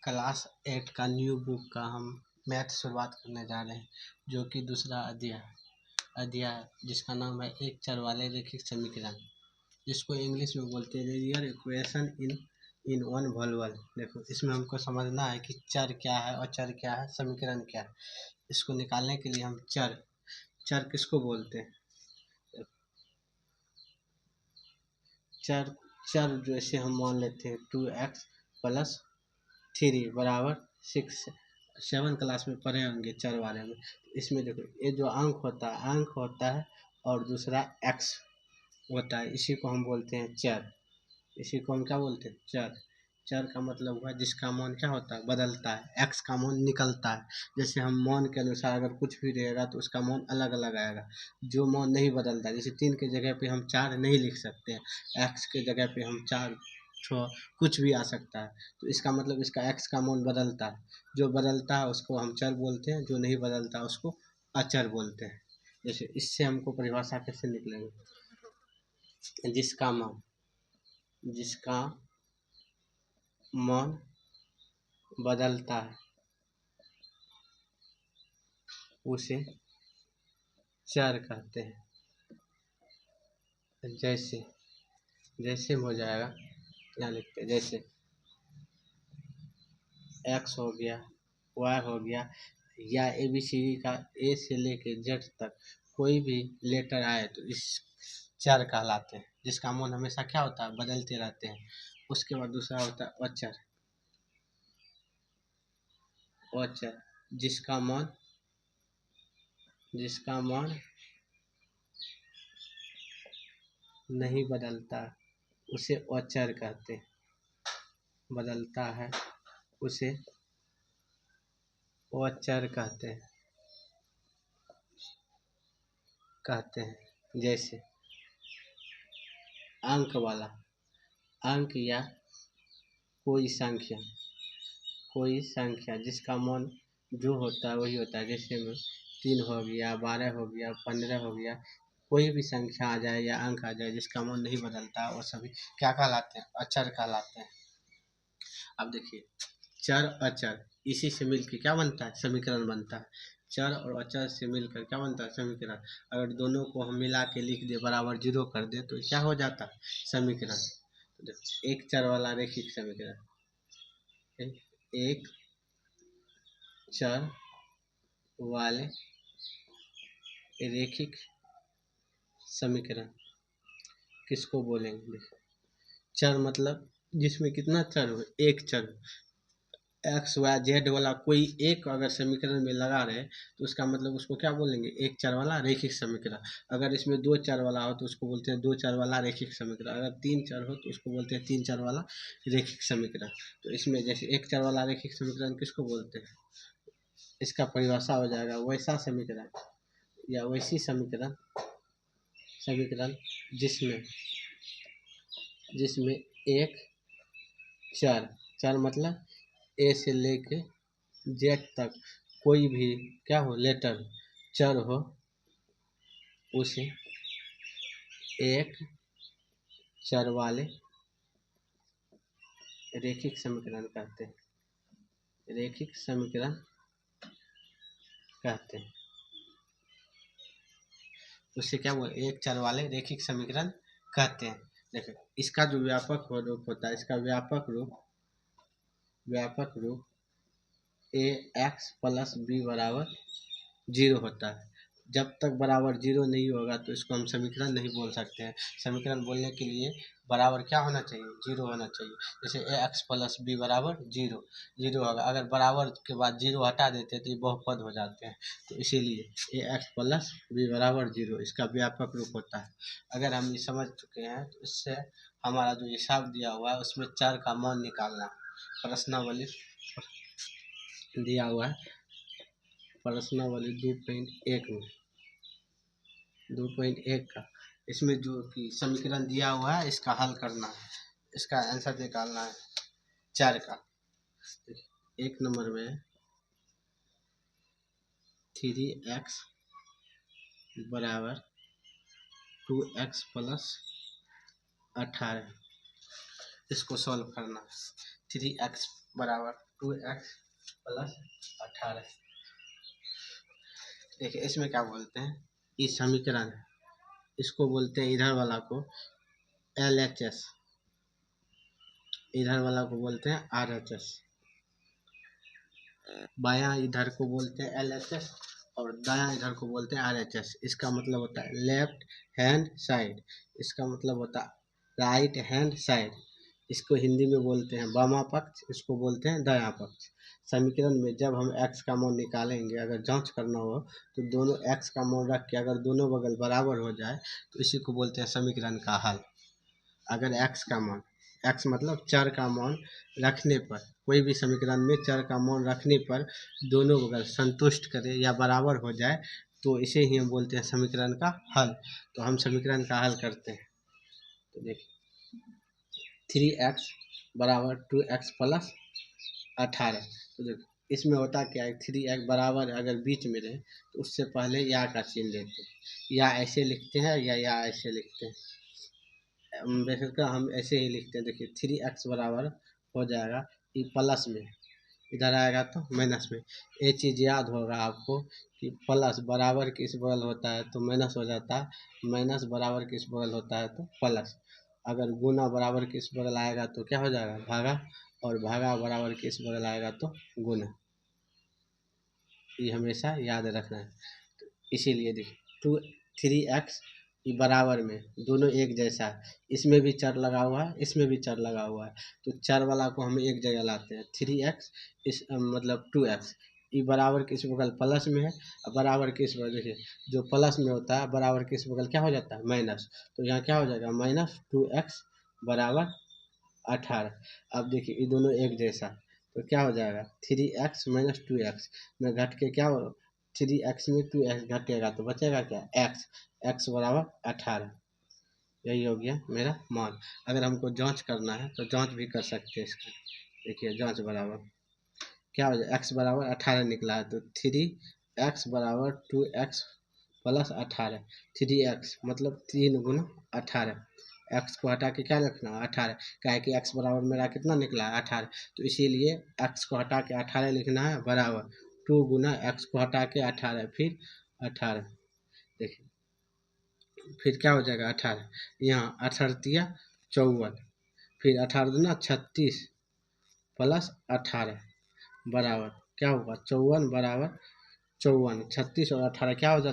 Class 8 का new book का हम मैथ शुरुआत करने जा रहे हैं, जो कि दूसरा अध्याय जिसका नाम है एक चर वाले रैखिक समीकरण, जिसको इंग्लिश में बोलते हैं linear equation in one volume. देखो, इसमें हमको समझना है कि चर क्या है और चर क्या है, समीकरण क्या है। इसको निकालने के लिए हम चर किसको बोलते हैं? चर जैसे हम मान लेते हैं 2x + 3 = 6। 7 क्लास में पढ़े होंगे चर बारे में। इसमें देखो, ये जो अंक होता है और दूसरा x होता है, इसी को हम बोलते हैं चर। इसी को हम क्या बोलते हैं? चर। चर का मतलब हुआ जिसका मान क्या होता है? बदलता है। x का मान निकलता है। जैसे हम मान के अनुसार अगर कुछ भी रहेगा तो उसका मान अलग अलग आएगा। जो मान नहीं बदलता है, जैसे 3 के जगह पे हम 4 नहीं लिख सकते हैं, x के जगह पे हम 4 6 कुछ भी आ सकता है। तो इसका मतलब इसका x का मान बदलता है। जो बदलता है उसको हम चर बोलते हैं, जो नहीं बदलता उसको अचर बोलते हैं। जैसे इससे हमको परिभाषा कैसे निकलेंगे? जिसका मान बदलता है उसे चर कहते हैं। जैसे हो जाएगा, यहाँ लिखते हैं, जैसे x हो गया, y हो गया, या ABCD का A से लेके Z तक कोई भी लेटर आए तो इस चर कहलाते हैं, जिसका मान हमेशा क्या होता है? बदलते रहते हैं। उसके बाद दूसरा होता है अचर। जिसका मान नहीं बदलता उसे अचर कहते हैं। बदलता है उसे अचर कहते हैं। जैसे अंक या कोई संख्या जिसका मान जो होता है वही होता है। जैसे 3 हो गया, 12 हो गया, 15 हो गया, कोई भी संख्या आ जाए या अंक आ जाए जिसका मान नहीं बदलता, वो सभी क्या कहलाते हैं? अचर कहलाते हैं। अब देखिए, चर अचर इसी से मिलकर क्या बनता है? समीकरण बनता है। चर और अचर से मिलकर क्या बनता है? समीकरण। अगर दोनों को हम मिला के लिख दे, बराबर 0 कर दे, तो क्या हो जाता है? समीकरण। तो एक चर वाला रैखिक समीकरण, एक चर वाले रैखिक समीकरण किसको बोलेंगे? चर मतलब जिसमें कितना चर हो? एक चर हो। एक्स वाई जेड वाला कोई एक अगर समीकरण में लगा रहे तो उसका मतलब उसको क्या बोलेंगे? एक चर वाला रैखिक समीकरण। अगर इसमें 2 चर वाला हो तो उसको बोलते हैं 2 चर वाला रैखिक समीकरण। अगर 3 चर हो तो उसको बोलते हैं 3 चर वाला रैखिक समीकरण। तो इसमें जैसे एक चर वाला रैखिक समीकरण किसको बोलते हैं? इसका परिभाषा हो जाएगा वैसा समीकरण या वैसी समीकरण जिसमें एक चर मतलब ए से लेके जेड तक कोई भी क्या हो? लेटर चर हो, उसे एक चर वाले रैखिक समीकरण कहते हैं। रैखिक समीकरण कहते हैं। उसे क्या बोल? एक चर वाले रैखिक समीकरण कहते हैं। देखो, इसका जो व्यापक रूप होता है, इसका व्यापक रूप ax + b = 0 होता है। जब तक बराबर 0 नहीं होगा तो इसको हम समीकरण नहीं बोल सकते हैं। समीकरण बोलने के लिए बराबर क्या होना चाहिए? 0 होना चाहिए। जैसे ax + b = 0 होगा। अगर बराबर के बाद 0 हटा देते हैं तो ये बहुपद हो जाते हैं। तो इसीलिए ax + b = 0 इसका व्यापक रूप होता है। अगर हम ये समझ चुके हैं तो इससे हमारा जो हिसाब दिया हुआ है उसमें चर का मान निकालना है। प्रश्नावली दिया हुआ है, प्रश्नावली 2.1 का इसमें जो कि समीकरण दिया हुआ है इसका हल करना है, इसका आंसर निकालना है चर का। 1 नंबर में 3x = 2x + 18, इसको सॉल्व करना है। 3x = 2x plus 18। देखिए इसमें क्या बोलते हैं, इस समीकरण है, इसको बोलते हैं इधर वाला को LHS, इधर वाला को बोलते हैं RHS, बायां इधर को बोलते हैं LHS और दायां इधर को बोलते हैं RHS। इसका मतलब होता है लेफ्ट हैंड साइड, इसका मतलब होता है राइट हैंड साइड, इसको हिंदी में बोलते हैं बामा पक्ष, इसको बोलते हैं दायां पक्ष। समीकरण में जब हम x का मान निकालेंगे, अगर जांच करना हो तो दोनों x का मान रख के अगर दोनों बगल बराबर हो जाए तो इसी को बोलते हैं समीकरण का हल। अगर x का मान, x मतलब चर का मान रखने पर, कोई भी समीकरण में चर का मान रखने पर दोनों बगल संतुष्ट करे या बराबर हो जाए तो इसे ही हम बोलते हैं समीकरण का हल। तो हम समीकरण का हल करते हैं। तो देखिए 3x बराबर 2x प्लस 18। तो देखो इसमें होता क्या है, 3x बराबर अगर बीच में रहे तो उससे पहले या का चिन्ह लेते हैं, या ऐसे लिखते हैं या ऐसे लिखते हैं। वैसे तो हम ऐसे ही लिखते हैं। देखिए 3x बराबर हो जाएगा, ये प्लस में इधर आएगा तो माइनस में। ये चीज़ याद होगा आपको कि प्लस बराबर किस बगल होता है तो माइनस हो जाता है, माइनस बराबर किस बगल होता है तो प्लस। अगर गुना बराबर किस बगल आएगा तो क्या हो जाएगा भागा, और भागा बराबर किस बगल आएगा तो गुना। ये हमेशा याद रखना है। तो इसीलिए देखिए 3x बराबर में दोनों एक जैसा है, इसमें भी चर लगा हुआ है, इसमें भी चर लगा हुआ है, तो चर वाला को हम एक जगह लाते हैं। 3x इस मतलब 2x, ये बराबर किस बगल प्लस में है और बराबर किस बगल, देखिए जो प्लस में होता है बराबर किस बगल क्या हो जाता है माइनस, तो यहाँ क्या हो जाएगा -2x बराबर 18। अब देखिए ये दोनों एक जैसा, तो क्या हो जाएगा 3x - 2x में घट के क्या हो, 3x में 2x घटेगा तो बचेगा क्या x बराबर 18। यही हो गया मेरा मान। अगर हमको जांच करना है तो जांच भी कर सकते हैं इसका। देखिए जांच बराबर क्या हो जाए, x बराबर 18 निकला है तो 3x बराबर 2x प्लस 18। 3x मतलब 3 गुना 18, x को हटा के क्या लिखना 18, क्या है कि x बराबर मेरा कितना निकला है 18, तो इसीलिए x को हटा के 18 लिखना है बराबर 2 गुना x को हटा के 18 फिर 18। देखिए फिर क्या हो जाएगा 18, यहाँ 18 54, फिर 18 दूना 36 प्लस 18 बराबर क्या होगा 54 बराबर 54, 36 और 18 क्या हो जाता है